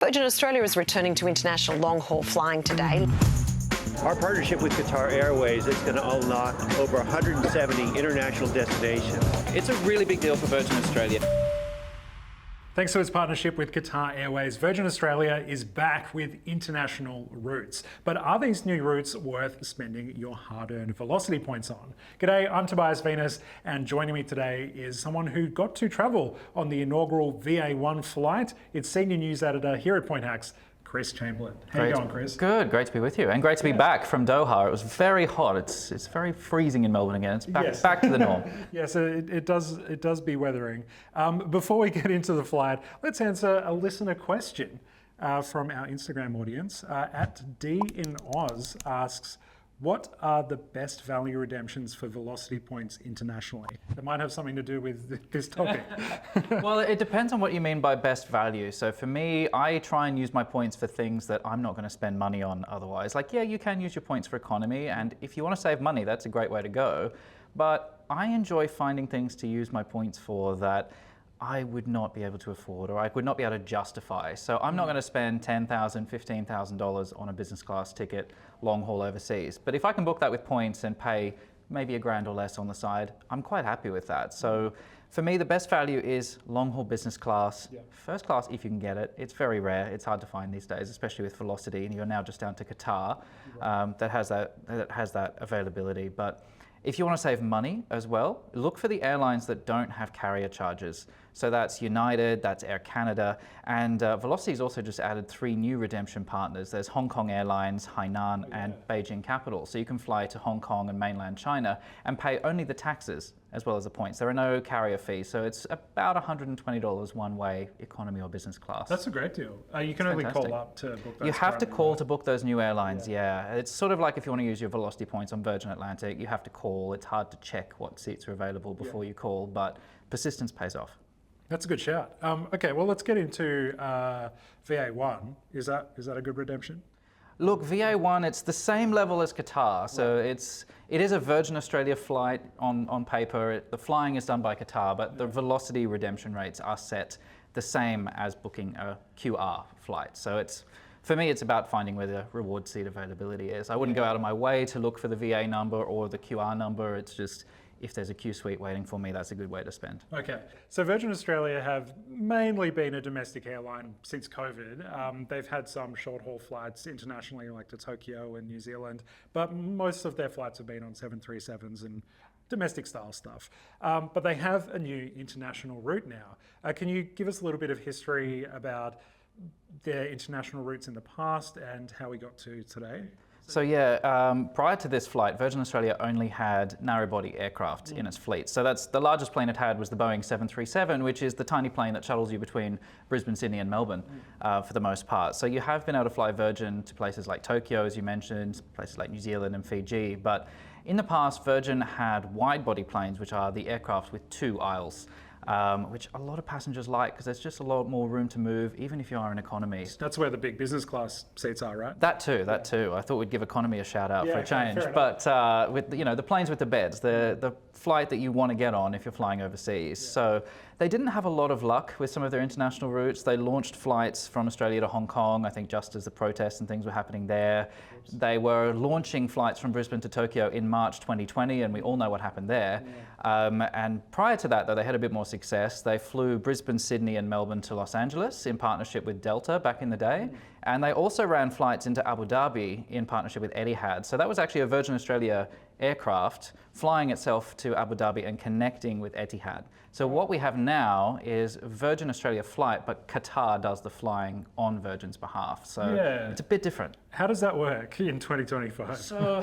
Virgin Australia is returning to international long-haul flying today. Our partnership with Qatar Airways is going to unlock over 170 international destinations. It's a really big deal for Virgin Australia. Thanks to its partnership with Qatar Airways, Virgin Australia is back with international routes. But are these new routes worth spending your hard-earned Velocity points on? G'day, I'm Tobias Venus, and joining me today is someone who got to travel on the inaugural VA1 flight. It's senior news editor here at Point Hacks, Chris Chamberlin. How you going, Chris? Good, great to be with you, and great to be back from Doha. It was very hot. It's very freezing in Melbourne again. It's back to the norm. Yes, it does be weathering. Before we get into the flight, let's answer a listener question from our Instagram audience. At D in Oz asks, what are the best value redemptions for Velocity points internationally? That might have something to do with this topic. Well, it depends on what you mean by best value. So for me, I try and use my points for things that I'm not going to spend money on otherwise. Like, yeah, you can use your points for economy, and if you want to save money, that's a great way to go. But I enjoy finding things to use my points for that I would not be able to afford, or I would not be able to justify. So I'm not going to spend $10,000, $15,000 on a business class ticket long haul overseas. But if I can book that with points and pay maybe $1,000 or less on the side, I'm quite happy with that. So for me, the best value is long haul business class. Yeah. First class, if you can get it. It's very rare. It's hard to find these days, especially with Velocity, and you're now just down to Qatar that has that availability. But if you want to save money as well, look for the airlines that don't have carrier charges. So that's United, that's Air Canada, and Velocity's also just added 3 new redemption partners. There's Hong Kong Airlines, Hainan, and Beijing Capital. So you can fly to Hong Kong and mainland China and pay only the taxes as well as the points. There are no carrier fees, so it's about $120 one-way economy or business class. That's a great deal. You can only call up to book those. You have to call to book those new airlines, yeah. It's sort of like if you want to use your Velocity points on Virgin Atlantic, you have to call. It's hard to check what seats are available before you call, but persistence pays off. That's a good shout. Okay, well, let's get into VA1. Is that a good redemption? Look, VA1, it's the same level as Qatar. So it is a Virgin Australia flight on paper. The flying is done by Qatar, but the Velocity redemption rates are set the same as booking a QR flight. So for me, it's about finding where the reward seat availability is. I wouldn't go out of my way to look for the VA number or the QR number. It's just, if there's a Qsuite waiting for me, that's a good way to spend. Okay, so Virgin Australia have mainly been a domestic airline since COVID. They've had some short-haul flights internationally, like to Tokyo and New Zealand, but most of their flights have been on 737s and domestic-style stuff. But they have a new international route now. Can you give us a little bit of history about their international routes in the past and how we got to today? So yeah, prior to this flight, Virgin Australia only had narrow-body aircraft in its fleet. So that's the largest plane it had was the Boeing 737, which is the tiny plane that shuttles you between Brisbane, Sydney and Melbourne for the most part. So you have been able to fly Virgin to places like Tokyo, as you mentioned, places like New Zealand and Fiji. But in the past, Virgin had wide-body planes, which are the aircraft with 2 aisles. Which a lot of passengers like because there's just a lot more room to move, even if you are in economy. That's where the big business class seats are, right? That too. I thought we'd give economy a shout out for a change. But with the planes with the beds, the flight that you want to get on if you're flying overseas. Yeah. So they didn't have a lot of luck with some of their international routes. They launched flights from Australia to Hong Kong, I think just as the protests and things were happening there. They were launching flights from Brisbane to Tokyo in March 2020, and we all know what happened there. Yeah. And prior to that, though, they had a bit more success. They flew Brisbane, Sydney and Melbourne to Los Angeles in partnership with Delta back in the day. And they also ran flights into Abu Dhabi in partnership with Etihad. So that was actually a Virgin Australia aircraft flying itself to Abu Dhabi and connecting with Etihad. So what we have now is Virgin Australia flight, but Qatar does the flying on Virgin's behalf. So it's a bit different. How does that work in 2025? So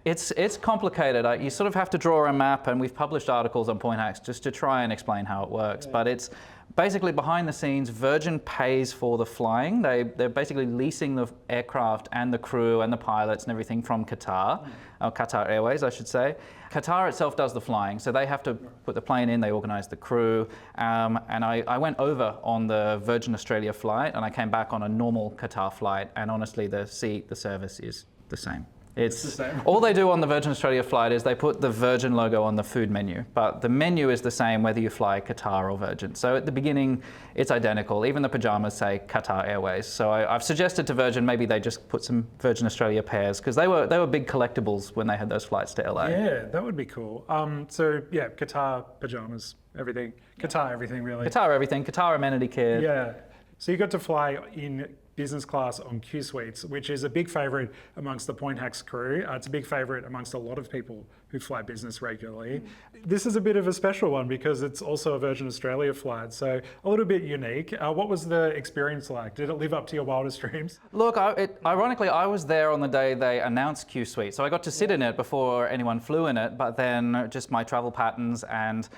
it's complicated. You sort of have to draw a map, and we've published articles on Point Hacks just to try and explain how it works. But it's basically behind the scenes, Virgin pays for the flying. They're basically leasing the aircraft and the crew and the pilots and everything from Qatar, or Qatar Airways, I should say. Qatar itself does the flying, so they have to put the plane in, they organise the crew. And I went over on the Virgin Australia flight, and I came back on a normal Qatar flight, and honestly, the service is the same. It's the same. all they do on the Virgin Australia flight is they put the Virgin logo on the food menu, but the menu is the same whether you fly Qatar or Virgin. So at the beginning, it's identical. Even the pajamas say Qatar Airways. So I've suggested to Virgin maybe they just put some Virgin Australia pairs because they were big collectibles when they had those flights to LA. Yeah, that would be cool. So yeah, Qatar pajamas, everything. Qatar everything really. Qatar everything, Qatar amenity kit. Yeah. So you got to fly in business class on Qsuites, which is a big favourite amongst the Point Hacks crew. It's a big favourite amongst a lot of people who fly business regularly. This is a bit of a special one because it's also a Virgin Australia flight, so a little bit unique. What was the experience like? Did it live up to your wildest dreams? Look, ironically, I was there on the day they announced Qsuite, so I got to sit in it before anyone flew in it, but then just my travel patterns and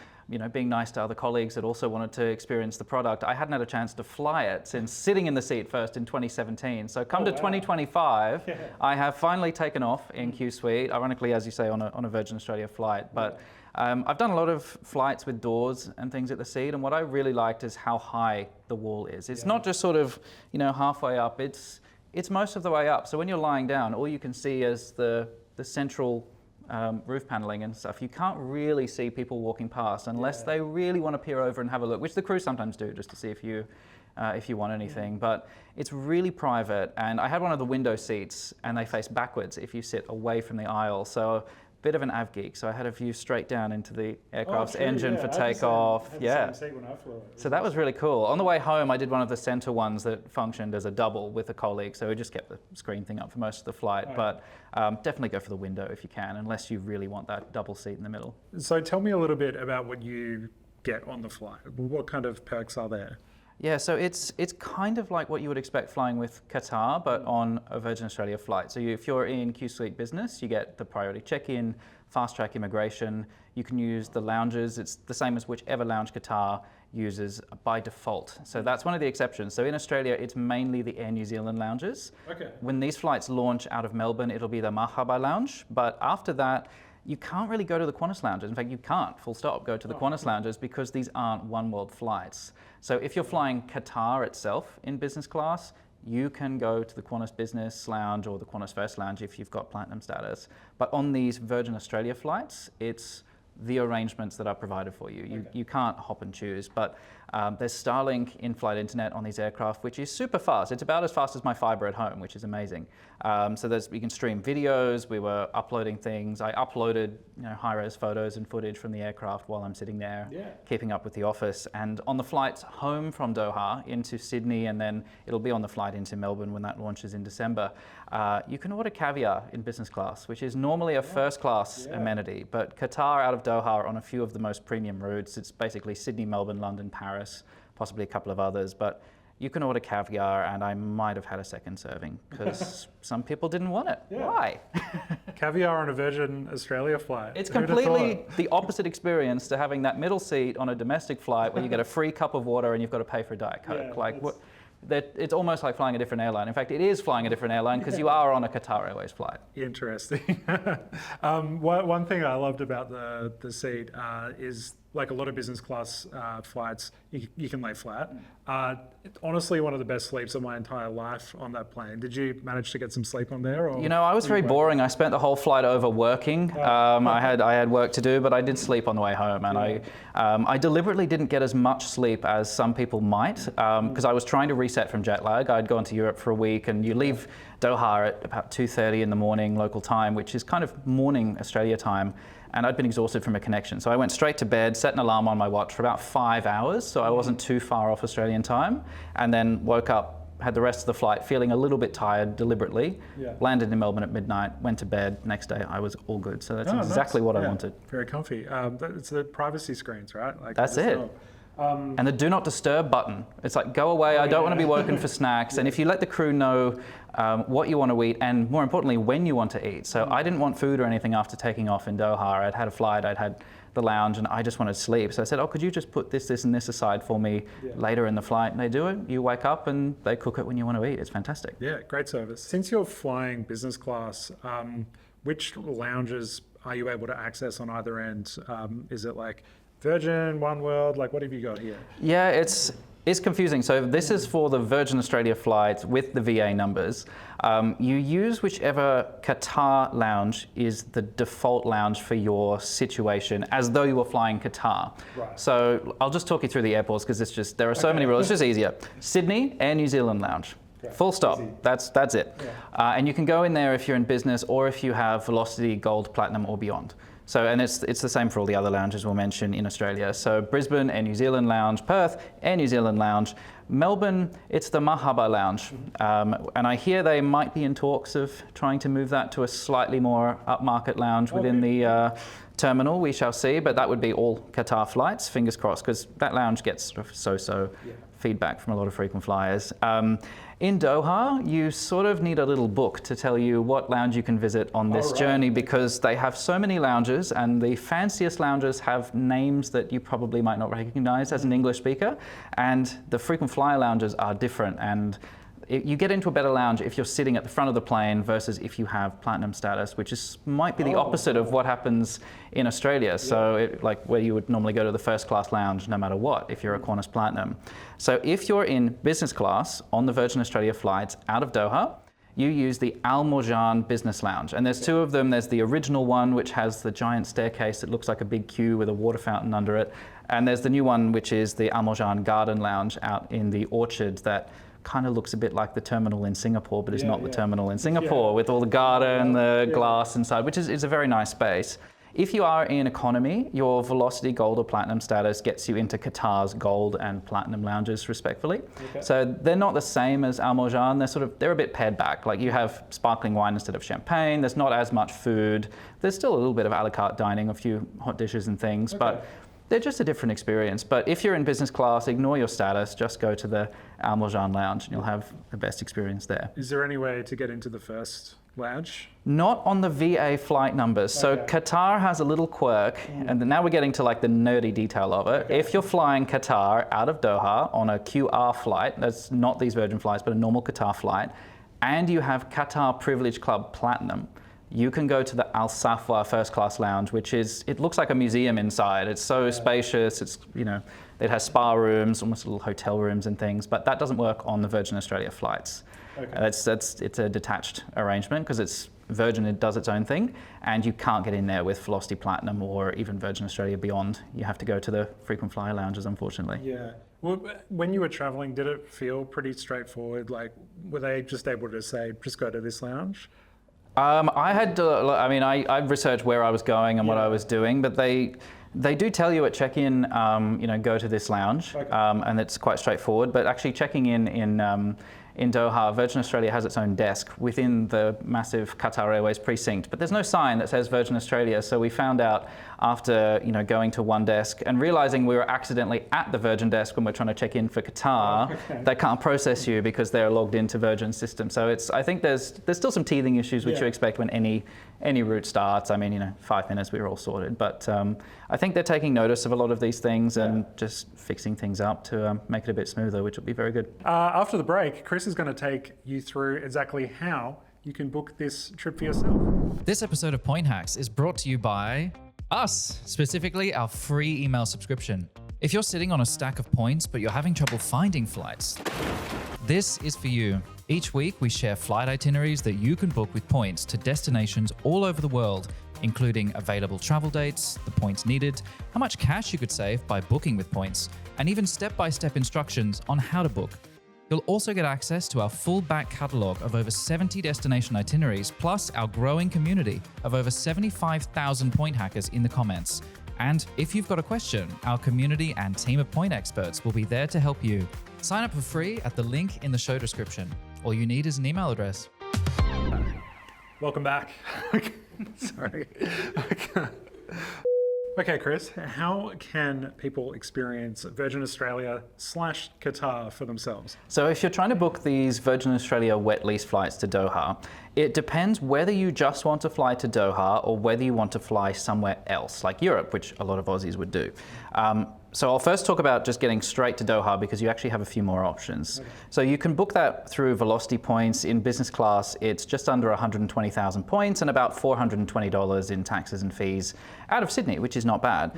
being nice to other colleagues that also wanted to experience the product, I hadn't had a chance to fly it since sitting in the seat first in 2017. So come to 2025, I have finally taken off in Qsuite, ironically, as you say, on a Virgin Australia flight. But I've done a lot of flights with doors and things at the seat, and what I really liked is how high the wall is. It's not just sort of, halfway up, it's most of the way up. So when you're lying down, all you can see is the central roof paneling and stuff. You can't really see people walking past unless they really want to peer over and have a look, which the crew sometimes do just to see if you want anything. But it's really private, and I had one of the window seats and they face backwards if you sit away from the aisle. So bit of an av geek, so I had a view straight down into the aircraft's engine for takeoff. So that was really cool. On the way home, I did one of the center ones that functioned as a double with a colleague, so we just kept the screen thing up for most of the flight. But definitely go for the window if you can, unless you really want that double seat in the middle. So tell me a little bit about what you get on the flight. What kind of perks are there? Yeah, so it's kind of like what you would expect flying with Qatar, but on a Virgin Australia flight. So if you're in Qsuite Business, you get the priority check-in, fast-track immigration. You can use the lounges. It's the same as whichever lounge Qatar uses by default. So that's one of the exceptions. So in Australia, it's mainly the Air New Zealand lounges. Okay. When these flights launch out of Melbourne, it'll be the Mahaba lounge. But after that, you can't really go to the Qantas lounges. In fact, you can't, full stop, go to the Qantas lounges because these aren't one-world flights. So if you're flying Qatar itself in business class, you can go to the Qantas Business Lounge or the Qantas First Lounge if you've got platinum status. But on these Virgin Australia flights, it's the arrangements that are provided for you. You can't hop and choose, but there's Starlink in-flight internet on these aircraft, which is super fast. It's about as fast as my fiber at home, which is amazing. So you can stream videos. We were uploading things. I uploaded high-res photos and footage from the aircraft while I'm sitting there, keeping up with the office. And on the flights home from Doha into Sydney, and then it'll be on the flight into Melbourne when that launches in December, you can order caviar in business class, which is normally a first-class amenity. But Qatar out of Doha on a few of the most premium routes. It's basically Sydney, Melbourne, London, Paris, possibly a couple of others. But you can order caviar, and I might have had a second serving because some people didn't want it. Why? Caviar on a Virgin Australia flight. It's completely the opposite experience to having that middle seat on a domestic flight where you get a free cup of water and you've got to pay for a Diet Coke. It's almost like flying a different airline. In fact, it is flying a different airline because you are on a Qatar Airways flight. Interesting. One thing I loved about the seat is, like a lot of business class flights, you can lay flat. Honestly, one of the best sleeps of my entire life on that plane. Did you manage to get some sleep on there? Or I was very boring. I spent the whole flight over working. I had work to do, but I did sleep on the way home, and I deliberately didn't get as much sleep as some people might because I was trying to reset from jet lag. I'd gone to Europe for a week, and you leave Doha at about 2:30 in the morning local time, which is kind of morning Australia time. And I'd been exhausted from a connection. So I went straight to bed, set an alarm on my watch for about 5 hours, so I wasn't too far off Australian time, and then woke up, had the rest of the flight feeling a little bit tired deliberately, landed in Melbourne at midnight, went to bed. Next day I was all good. So that's exactly what I wanted. Very comfy. It's the privacy screens, right? That's it. And the do not disturb button. It's like, go away, I don't want to be woken for snacks. And if you let the crew know what you want to eat, and more importantly, when you want to eat. So I didn't want food or anything after taking off in Doha. I'd had a flight, I'd had the lounge, and I just wanted sleep. So I said, could you just put this, and this aside for me later in the flight? And they do it. You wake up and they cook it when you want to eat. It's fantastic. Yeah, great service. Since you're flying business class, which lounges are you able to access on either end? Is it like Virgin, One World, like what have you got here? Yeah, it's It's confusing. So this is for the Virgin Australia flights with the VA numbers. You use whichever Qatar lounge is the default lounge for your situation, as though you were flying Qatar. Right. So I'll just talk you through the airports because it's just, there are so many rules. It's just easier. Sydney, Air New Zealand lounge. Okay. Full stop. Easy. That's it. Yeah. And you can go in there if you're in business or if you have Velocity, Gold, Platinum or beyond. So, and it's the same for all the other lounges we'll mention in Australia. So Brisbane, Air New Zealand Lounge. Perth, Air New Zealand Lounge. Melbourne, it's the Mahaba Lounge. And I hear they might be in talks of trying to move that to a slightly more upmarket lounge within the terminal. We shall see, but that would be all Qatar flights, fingers crossed, because that lounge gets sort of so-so feedback from a lot of frequent flyers. In Doha, you sort of need a little book to tell you what lounge you can visit on this journey, because they have so many lounges, and the fanciest lounges have names that you probably might not recognize as an English speaker, and the frequent flyer lounges are different. And you get into a better lounge if you're sitting at the front of the plane versus if you have platinum status, which might be the opposite of what happens in Australia. So like where you would normally go to the first class lounge no matter what if you're a Qantas Platinum. So if you're in business class on the Virgin Australia flights out of Doha, you use the Al Marjan Business Lounge. And there's two of them. There's the original one, which has the giant staircase that looks like a big queue with a water fountain under it. And there's the new one, which is the Al Marjan Garden Lounge out in the orchard that kind of looks a bit like the terminal in Singapore, but it's not the terminal in Singapore with all the garden, the glass inside, which is a very nice space. If you are in economy, your Velocity Gold or Platinum status gets you into Qatar's Gold and Platinum lounges, respectively. So they're not the same as Al Marjan. They're a bit pared back. Like you have sparkling wine instead of champagne. There's not as much food. There's still a little bit of a la carte dining, a few hot dishes and things, but they're just a different experience. But if you're in business class, ignore your status, just go to the Al Marjan lounge and you'll have the best experience there. Is there any way to get into the first lounge? Not on the VA flight numbers. So Qatar has a little quirk, and now we're getting to like the nerdy detail of it. If you're flying Qatar out of Doha on a QR flight, that's not these Virgin flights, but a normal Qatar flight, and you have Qatar Privilege Club Platinum, you can go to the Al Safwa first class lounge, which it looks like a museum inside. It's so spacious. It's, it has spa rooms, almost little hotel rooms and things, but that doesn't work on the Virgin Australia flights. It's a detached arrangement because it's Virgin, it does its own thing, and you can't get in there with Velocity Platinum or even Virgin Australia Beyond. You have to go to the frequent flyer lounges, unfortunately. Yeah. Well, when you were traveling, did it feel pretty straightforward? Like, were they just able to say, just go to this lounge? I researched where I was going and what I was doing, but they do tell you at check-in, go to this lounge, and it's quite straightforward. But actually checking in Doha, Virgin Australia has its own desk within the massive Qatar Airways precinct, but there's no sign that says Virgin Australia. So we found out after going to one desk and realizing we were accidentally at the Virgin desk when we're trying to check in for Qatar, they can't process you because they're logged into Virgin's system. So I think there's still some teething issues which you expect when any route starts. I mean, 5 minutes we were all sorted, but I think they're taking notice of a lot of these things and just fixing things up to make it a bit smoother, which will be very good. After the break, Chris is going to take you through exactly how you can book this trip for yourself. This episode of Point Hacks is brought to you by us, specifically our free email subscription. If you're sitting on a stack of points, but you're having trouble finding flights, this is for you. Each week, we share flight itineraries that you can book with points to destinations all over the world, including available travel dates, the points needed, how much cash you could save by booking with points, and even step-by-step instructions on how to book. You'll also get access to our full back catalogue of over 70 destination itineraries, plus our growing community of over 75,000 point hackers in the comments. And if you've got a question, our community and team of point experts will be there to help you. Sign up for free at the link in the show description. All you need is an email address. Welcome back. Sorry. Okay, Chris, how can people experience Virgin Australia / Qatar for themselves? So if you're trying to book these Virgin Australia wet lease flights to Doha, it depends whether you just want to fly to Doha or whether you want to fly somewhere else, like Europe, which a lot of Aussies would do. So I'll first talk about just getting straight to Doha because you actually have a few more options. Okay. So you can book that through Velocity points. In business class, it's just under 120,000 points and about $420 in taxes and fees out of Sydney, which is not bad.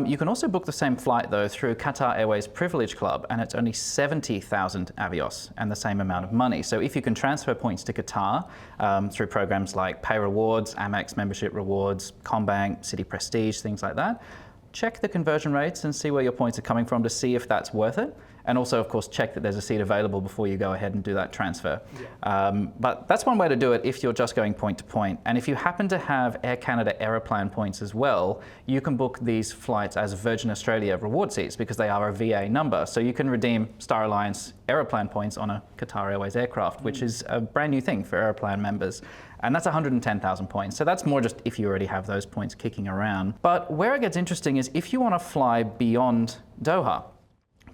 You can also book the same flight though through Qatar Airways Privilege Club, and it's only 70,000 avios and the same amount of money. So if you can transfer points to Qatar through programs like Pay Rewards, Amex Membership Rewards, Combank, City Prestige, things like that, check the conversion rates and see where your points are coming from to see if that's worth it. And also, of course, check that there's a seat available before you go ahead and do that transfer. Yeah. But that's one way to do it if you're just going point to point. And if you happen to have Air Canada Aeroplan points as well, you can book these flights as Virgin Australia reward seats because they are a VA number. So you can redeem Star Alliance Aeroplan points on a Qatar Airways aircraft, which is a brand new thing for Aeroplan members. And that's 110,000 points. So that's more just if you already have those points kicking around. But where it gets interesting is if you want to fly beyond Doha,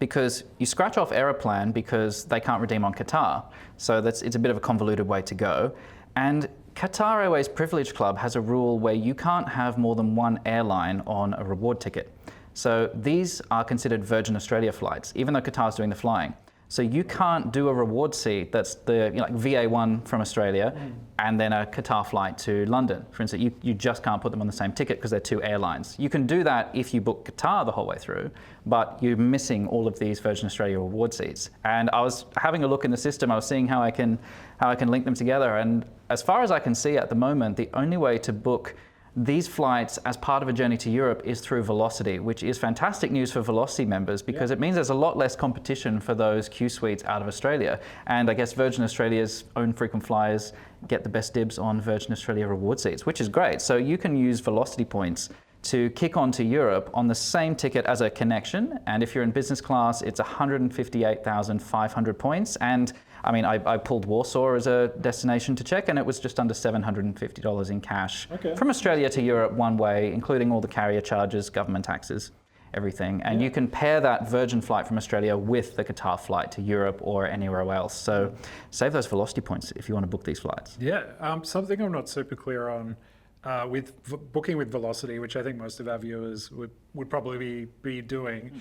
because you scratch off Aeroplan because they can't redeem on Qatar. So it's a bit of a convoluted way to go. And Qatar Airways Privilege Club has a rule where you can't have more than one airline on a reward ticket. So these are considered Virgin Australia flights, even though Qatar's doing the flying. So you can't do a reward seat that's the like VA1 from Australia and then a Qatar flight to London. For instance, you just can't put them on the same ticket because they're two airlines. You can do that if you book Qatar the whole way through, but you're missing all of these Virgin Australia reward seats. And I was having a look in the system, I was seeing how I can link them together. And as far as I can see at the moment, the only way to book these flights as part of a journey to Europe is through Velocity, which is fantastic news for Velocity members because it means there's a lot less competition for those Qsuites out of Australia. And I guess Virgin Australia's own frequent flyers get the best dibs on Virgin Australia reward seats, which is great. So you can use Velocity points to kick on to Europe on the same ticket as a connection. And if you're in business class, it's 158,500 points. And I mean, I pulled Warsaw as a destination to check, and it was just under $750 in cash from Australia to Europe one way, including all the carrier charges, government taxes, everything. And you can pair that Virgin flight from Australia with the Qatar flight to Europe or anywhere else. So save those Velocity points if you want to book these flights. Yeah, something I'm not super clear on with booking with Velocity, which I think most of our viewers would probably be doing.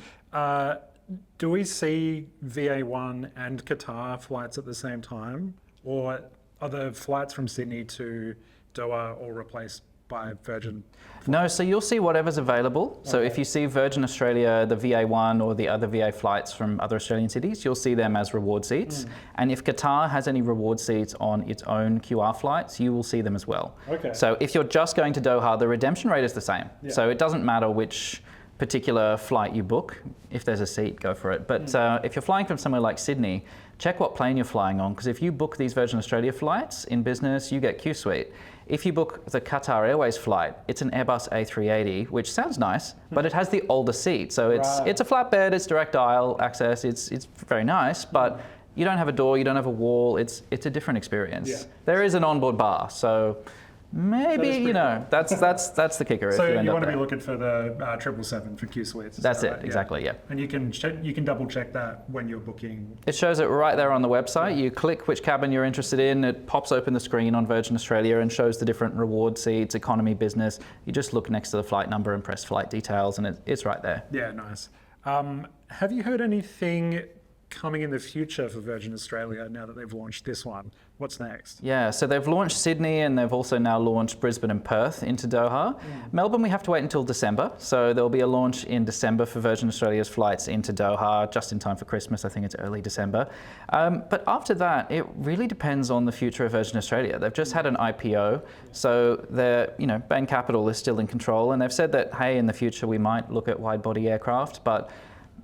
Do we see VA1 and Qatar flights at the same time, or are the flights from Sydney to Doha all replaced by Virgin? No, so you'll see whatever's available. So if you see Virgin Australia, the VA1 or the other VA flights from other Australian cities, you'll see them as reward seats. And if Qatar has any reward seats on its own QR flights, you will see them as well. So if you're just going to Doha, the redemption rate is the same. So it doesn't matter which particular flight you book. If there's a seat, go for it. But if you're flying from somewhere like Sydney, check what plane you're flying on, because if you book these Virgin Australia flights in business, you get Qsuite. If you book the Qatar Airways flight, it's an Airbus A380, which sounds nice, but it has the older seat. So it's a flat bed, it's direct aisle access, it's very nice, but you don't have a door, you don't have a wall, it's a different experience. There is an onboard bar, so maybe, that's the kicker. So if you want to be looking for the 777 for Qsuites. That's it, exactly, yeah. And you can double check that when you're booking. It shows it right there on the website. You click which cabin you're interested in, it pops open the screen on Virgin Australia and shows the different reward seats, economy, business. You just look next to the flight number and press flight details and it's right there. Yeah, nice. Have you heard anything coming in the future for Virgin Australia now that they've launched this one? What's next? Yeah, so they've launched Sydney and they've also now launched Brisbane and Perth into Doha. Melbourne, we have to wait until December. So there'll be a launch in December for Virgin Australia's flights into Doha, just in time for Christmas. I think it's early December. But after that, it really depends on the future of Virgin Australia. They've just had an IPO, so their Bain Capital is still in control, and they've said that, hey, in the future we might look at wide-body aircraft, but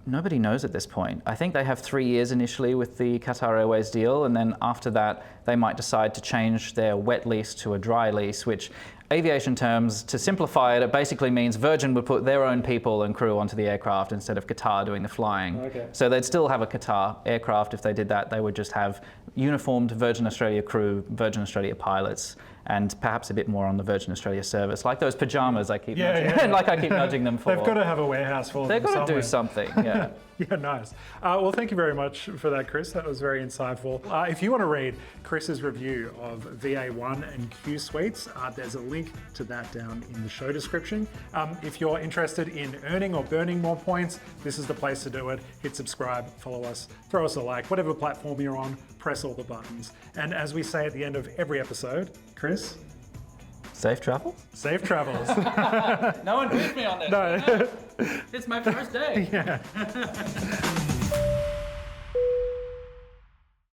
nobody knows at this point. I think they have 3 years initially with the Qatar Airways deal, and then after that, they might decide to change their wet lease to a dry lease, which aviation terms, to simplify it, it basically means Virgin would put their own people and crew onto the aircraft instead of Qatar doing the flying. So they'd still have a Qatar aircraft. If they did that, they would just have uniformed Virgin Australia crew, Virgin Australia pilots, and perhaps a bit more on the Virgin Australia service, like those pajamas I keep nudging, like I keep nudging them for. They've got to have a warehouse full of them. They've got to do something, yeah. Yeah, nice. Well, thank you very much for that, Chris. That was very insightful. If you want to read Chris's review of VA1 and Qsuites, there's a link to that down in the show description. If you're interested in earning or burning more points, this is the place to do it. Hit subscribe, follow us, throw us a like, whatever platform you're on, press all the buttons. And as we say at the end of every episode, Chris? Safe travel? Safe travels. No one briefed me on this. No. It's my first day.